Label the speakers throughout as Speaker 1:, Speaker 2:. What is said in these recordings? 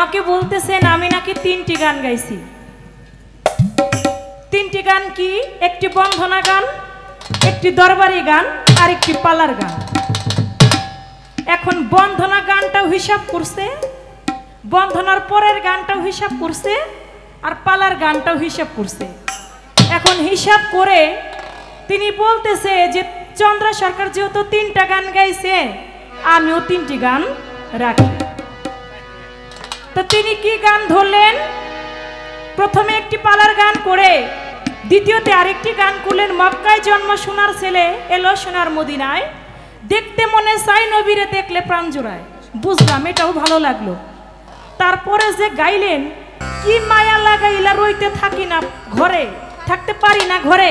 Speaker 1: আমাকে বলতেছেন আমি নাকি 3টি গান গাইছি। 3টি গান কি? একটি বন্ধনা গান, একটি দরবারি গান, আর একটি পালার গান। এখন বন্ধনা গানটাও হিসাব করছে, বন্ধনার পরের গানটাও হিসাব করছে, আর পালার গানটাও হিসাব করছে। এখন হিসাব করে তিনি বলতেছে যে চন্দ্র সরকার যেহেতু 3টা গান গাইছে, আমিও 3টি গান রাখি। তো তিনি কি গান ধরলেন? প্রথমে একটি পালার গান করে, দ্বিতীয়তে আরেকটি গান করলেন, মক্কায় জন্ম সোনার ছেলে এলো সোনার মদিনায়, দেখতে মনে চাই নবীরে দেখলে প্রাণ জোড়ায়। বুঝলাম, এটাও ভালো লাগলো। তারপরে যে গাইলেন, কি মায়া লাগাইলা রইতে থাকি না ঘরে, থাকতে পারি না ঘরে,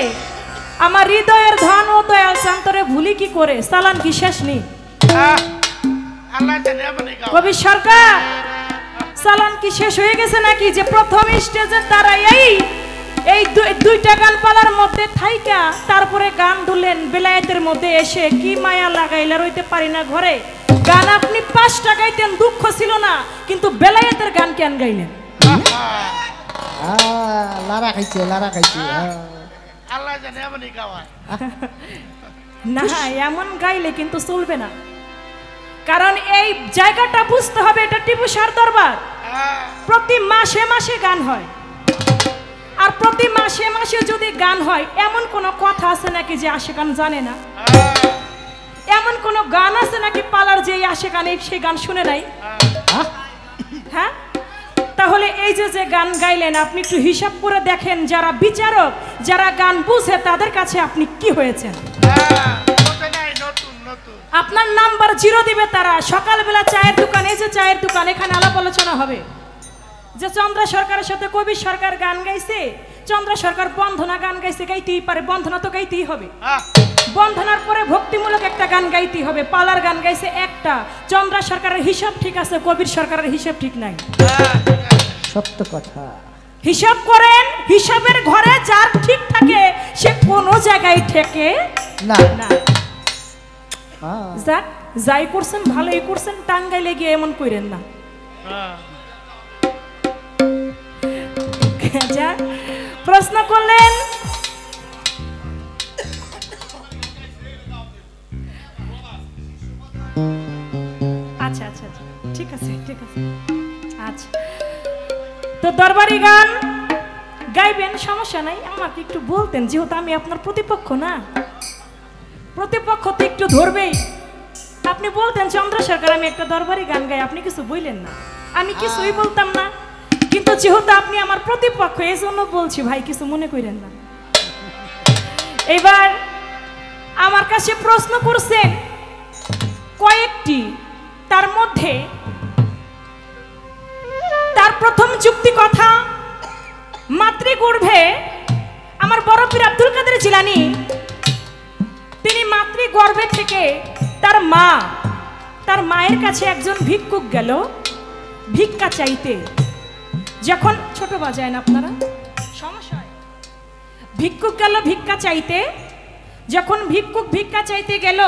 Speaker 1: আমার হৃদয়ের ধন ও দয়াল শান্তরে ভুলি কি করে, চালান কি শেষ নেই। কবি সরকার চালান কি শেষ হয়ে গেছে নাকি? যে প্রথম স্টেজে দাঁড়াই এই 2টা গান পালার মধ্যে থাইকা তারপরে গান ধরলেন বেলায়েতের মধ্যে এসে, কি মায়া লাগাইলা রইতে পারি না ঘরে। গান আপনি 5টা গাইতেন, দুঃখ ছিল না, কিন্তু বেলায়েতের গান কেন গাইলেন?
Speaker 2: লারা খাইছে, লারা খাইছে।
Speaker 3: আল্লাহ জানে এমনই গাওয়ায়
Speaker 1: না, এমন গাইলে কিন্তু চলবে না, কারণ এই জায়গাটা বুঝতে হবে, এটা টিপু শাহর দরবার। প্রতি মাসে মাসে গান হয়, আর প্রতি মাসে মাসে যদি গান হয়, এমন কোন কথা আছে নাকি যে আশিকান জানে না? এমন কোন গান আছে নাকি পালার যে আশিকান সেই গান শুনে নাই? হ্যাঁ, তাহলে এই যে গান গাইলেন, আপনি একটু হিসাব করে দেখেন, যারা বিচারক, যারা গান বুঝে, তাদের কাছে আপনি কি হয়েছেন? আপনার নাম্বার 0 দিবে তারা। সকালবেলা চায়ের দোকান, এই যে চায়ের দোকান, এখানে আলাপ আলোচনা হবে যে চন্দ্র সরকারের সাথে কবি সরকার গান গাইছে, চন্দ্র সরকার বন্ধনা গান গাইছে, গাইতেই পারে, বন্ধনা তো গাইতেই হবে। বন্ধনার পরে ভক্তিমূলক একটা গান গাইতেই হবে। পালার গান গাইছে একটা, চন্দ্র সরকারের হিসাব ঠিক আছে, কবির সরকারের হিসাব ঠিক নাই।
Speaker 2: সত্য কথা।
Speaker 1: হিসাব করেন, হিসাবের ঘরে যার ঠিক থাকে সে কোনো জায়গায় ঠেকে
Speaker 2: না
Speaker 1: না। যাক, যাই করছেন ভালোই করছেন, টাঙ্গাইলে গিয়ে এমন কইরেন না। যাক, প্রশ্ন করলেন, আচ্ছা আচ্ছা আচ্ছা, ঠিক আছে ঠিক আছে। আচ্ছা, তো দরবারি গান গাইবেন, সমস্যা নাই, আমাকে একটু বলতেন, যেহেতু আমি আপনার প্রতিপক্ষ না, প্রতিপক্ষ তো একটু ধরবেই। আপনি বলতেন চন্দ্র সরকার আমি একটা দরবারি গান গাই, আপনি কিছু বললেন না, আমি কিছুই বলতাম না, কিন্তু যেহেতু আপনি আমার প্রতিপক্ষ, এই জন্য বলছি, ভাই কিছু মনে করেন না। এবার আমার কাছে প্রশ্ন করছেন কয়েকটি, তার মধ্যে তার প্রথম যুক্তি কথা, মাতৃগর্ভে আমার বড় পীর আব্দুল কাদের জিলানী, তিনি মাতৃগর্ভে থেকে তার মায়ের কাছে একজন ভিক্ষুক গেল ভিক্ষা চাইতে। যখন ছোট বাজায় না আপনারা, সমস্যা হয়। ভিক্ষুক গেল ভিক্ষা চাইতে, যখন ভিক্ষুক ভিক্ষা চাইতে গেল,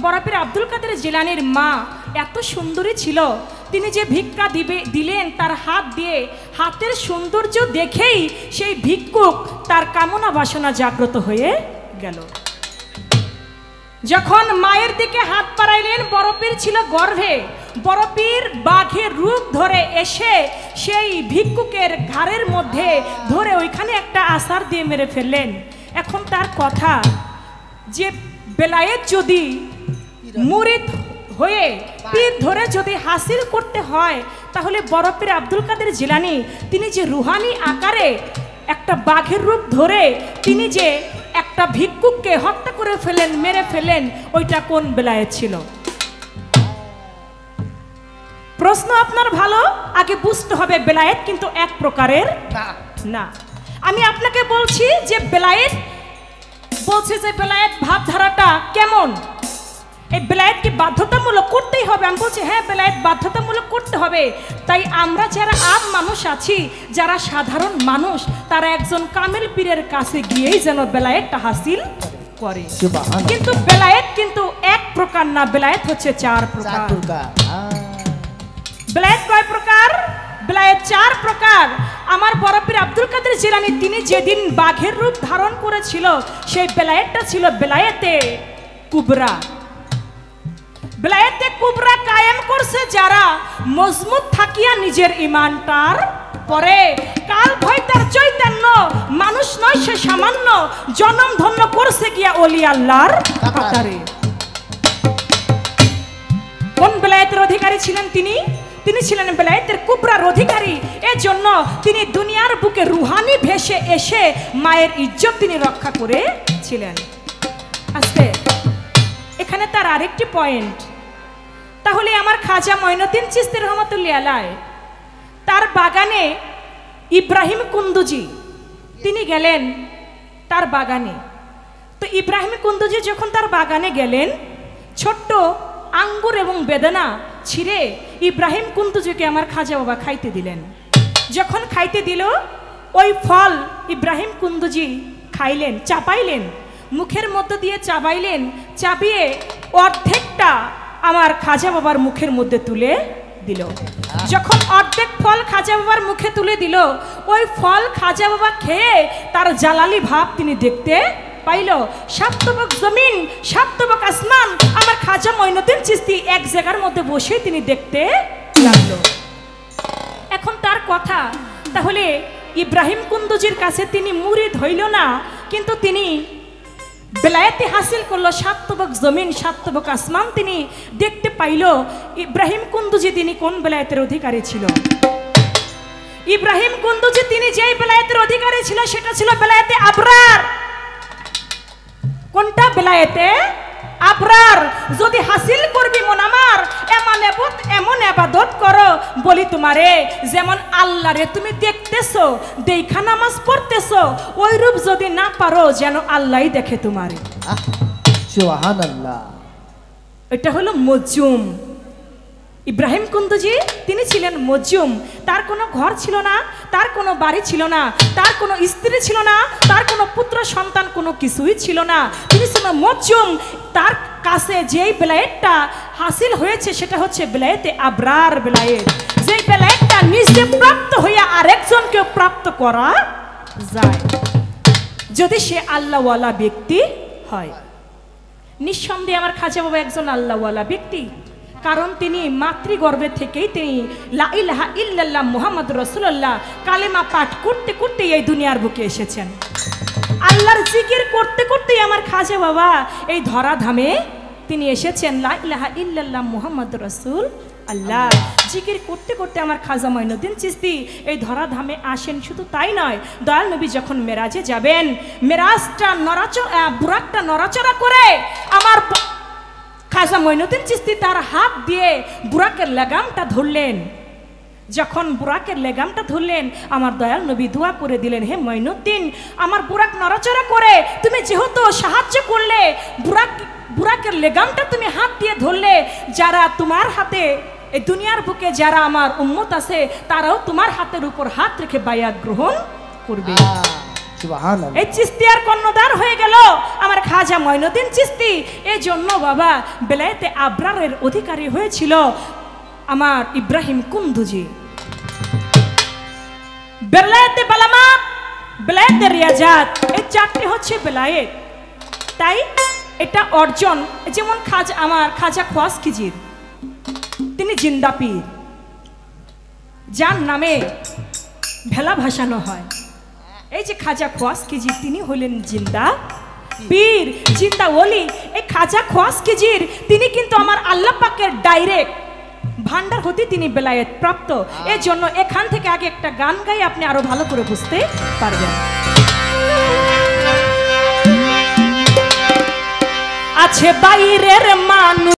Speaker 1: বড় পীর আব্দুল কাদের জিলানীর মা এত সুন্দরী ছিল, তিনি যে ভিক্ষা দিলেন তার হাত দিয়ে, হাতের সৌন্দর্য দেখেই সেই ভিক্ষুক তার কামনা বাসনা জাগ্রত হয়ে গেল। যখন মায়ের দিকে হাত বাড়াইলেন, বড় পীর ছিল গর্ভে, বড় পীর বাঘের রূপ ধরে এসে সেই ভিক্ষুকের ঘাড়ের মধ্যে ধরে ওইখানে একটা আছাড় দিয়ে মেরে ফেললেন। এখন তার কথা যে বেলায়েত যদি মুরিদ হয়ে পীর ধরে যদি হাসিল করতে হয়, তাহলে বড় পীর আব্দুল কাদের জিলানী তিনি যে রুহানি আকারে একটা বাঘের রূপ ধরে তিনি যে একটা ভিক্ষুককে হত্যা করে ফেলেন, মেরে ফেলেন, ওইটা কোন বেলায়েত ছিল? প্রশ্ন আপনার ভালো, আগে বুঝতে হবে বেলায়েত কিন্তু এক প্রকারের না। আমি আপনাকে বলছি যে বেলায়েত, বলছে যে বেলায়েত ভাবধারাটা কেমন, এই বেলায়েত কি বাধ্যতামূলক করতেই হবে? আমি বলছি হ্যাঁ, বেলায়েত বাধ্যতামূলক করতে হবে। তাই আমরা যারা আম মানুষ আছি, যারা সাধারণ মানুষ, তারা একজন কামেল পীরের কাছে গিয়েই যেন বেলায়েতটা হাসিল করে। কিন্তু বেলায়েত কিন্তু এক প্রকার না, বেলায়েত হচ্ছে 4 প্রকার। বেলায়েত কয় প্রকার? বেলায়েত 4 প্রকার। আমার বড় পীর আব্দুল কাদের জিলানী তিনি যেদিন বাঘের রূপ ধারণ করেছিল সেই বেলায়েতটা ছিল বেলায়েতে কুবরা। বেলায়েতে কুবরা কায়েম করছে যারা মজবুত থাকিয়া নিজের ইমানটার পরে কাল ভয় তার চৈতন্য মানুষ নয় সে সামান্য জনম ধন্য করছে গিয়া ওলি আল্লাহর কাতারে। কোন বেলায়েতের অধিকারী ছিলেন তিনি? তিনি ছিলেন বেলায়েতের কুবরার অধিকারী। এজন্য তিনি দুনিয়ার বুকে রুহানি ভেসে এসে মায়ের ইজ্জত তিনি রক্ষা করেছিলেন। আজকে এখানে তার আরেকটি পয়েন্ট, তাহলে আমার খাজা মঈনুদ্দিন চিশতি রহমাতুল্লাহ আলাইহি তার বাগানে ইব্রাহিম কুন্দুজি তিনি গেলেন তার বাগানে। তো ইব্রাহিম কুন্দুজি যখন তার বাগানে গেলেন ছোট্ট আঙ্গুর এবং বেদানা ছিঁড়ে ইব্রাহিম কুন্দুজিকে আমার খাজা বাবা খাইতে দিলেন। যখন খাইতে দিল ওই ফল ইব্রাহিম কুন্দুজি খাইলেন, চাপাইলেন, মুখের মধ্য দিয়ে চাবাইলেন, চাবিয়ে অর্ধেকটা আমার খাজা বাবার মুখের মধ্যে তুলে দিল। যখন অর্ধেক ফল খাজা বাবার মুখে তুলে দিল ওই ফল খাজা বাবা খেয়ে তার জালালি ভাব তিনি দেখতে পাইল। সাতবক জমিন সাতবক আসমান আমার খাজা মঈনুদ্দিন চিশতি এক জায়গার মধ্যে বসে তিনি দেখতে লাগলো। এখন তার কথা, তাহলে ইব্রাহিম কুন্দুজির কাছে তিনি মুরিদ হইল না, কিন্তু তিনি বেলায়েতে হাসিল করলো, সাতবক জমিন সাতবক আসমান তিনি দেখতে পাইল। ইব্রাহিম কুন্দুজি তিনি কোন বেলায়েতের অধিকারী ছিল? ইব্রাহিম কুন্দুজি তিনি যেই বেলায়েতের অধিকারী ছিল সেটা ছিল বেলায়েতে আবরার। কোনটা? বেলায়েতে আবরার। যদি হাসিল করবি মন আমার এমন ইবাদত করো বলি তোমারে যেমন আল্লাহরে তুমি দেখতেছো, দেখা নামাজ পড়তেছো, ওই রূপ যদি না পারো যেন আল্লাহই দেখে তোমারে।
Speaker 2: সুবহানাল্লাহ।
Speaker 1: এটা হলো মজুম। ইব্রাহিম কুন্দুজি তিনি ছিলেন মজুম। তার কোনো ঘর ছিল না, তার কোনো বাড়ি ছিল না, তার কোনো স্ত্রী ছিল না, তার কোনো পুত্র সন্তান কোনো কিছুই ছিল না। তিনি ছিলেন মজুম। তার কাছে যেই বেলায়েতটা হাসিল হয়েছে সেটা হচ্ছে বেলায়েতে আবরার বেলায়েত, যেই বেলায়েতটা নিজে প্রাপ্ত হইয়া আরেকজনকে প্রাপ্ত করা যায় যদি সে আল্লাহওয়ালা ব্যক্তি হয়। নিঃসন্দেহে আমার খাজা বাবা একজন আল্লাহওয়ালা ব্যক্তি, কারণ তিনি মাতৃগর্ভে থেকেই তিনি লা ইলাহা ইল্লাল্লাহ মুহাম্মাদুর রাসূলুল্লাহ কালেমা পাঠ করতে করতে এই দুনিয়ার বুকে এসেছেন। আল্লাহর জিকির করতে করতেই আমার খাজা বাবা এই ধরাধামে তিনি এসেছেন। লা ইলাহা ইল্লাল্লাহ মুহাম্মাদুর রাসূলুল্লাহ জিকির করতে করতে আমার খাজা মঈনুদ্দিন চিশতি এই ধরাধামে আসেন। শুধু তাই নয়, দয়াল নবী যখন মেরাজে যাবেন, মেরাজটা বুরাকটা নড়াচড়া করে আমার খাজা মঈনুদ্দিন চিশতি তার হাত দিয়ে বুরাকের লাগামটা ধরলেন। যখন বুরাকের লেগামটা ধরলেন আমার দয়াল নবী দোয়া করে দিলেন, হে মঈনুদ্দিন আমার বুরাক নড়াচড়া করে তুমি যেহেতু সাহায্য করলে, বুরাকের লেগামটা তুমি হাত দিয়ে ধরলে, যারা তোমার হাতে এই দুনিয়ার বুকে যারা আমার উম্মত আছে তারাও তোমার হাতের উপর হাত রেখে বায়াত গ্রহণ করবে। এই চিশতি আর কর্ণধার হয়ে গেল আমার খাজা মঈনুদ্দিন চিশতি। এই জন্য বাবা বেলায়েতে আবরারের অধিকারী হয়েছিল আমার ইব্রাহিম কুন্দুজি। বেলায়েতে বালামাত, বেলায়েতে রিয়াজাত, এই চারটি হচ্ছে বেলায়েত। তাই এটা অর্জন, যেমন আমার খাজা খোয়াজ খিজির তিনি জিন্দা পীর, যার নামে ভেলা ভাসানো হয়। এই যে খাজা খোয়াজ খিজির তিনি হলেন জিন্দা পীর, জিন্দা ওলি। এই খাজা খোয়াজ খিজির তিনি কিন্তু আমার আল্লাহ পাকের ডাইরেক্ট ভান্ডার হতে তিনি বেলায়েত প্রাপ্ত। এর জন্য এখান থেকে আগে একটা গান গাই, আপনি আরো ভালো করে বুঝতে পারবেন। আছে বাইরের মানুষ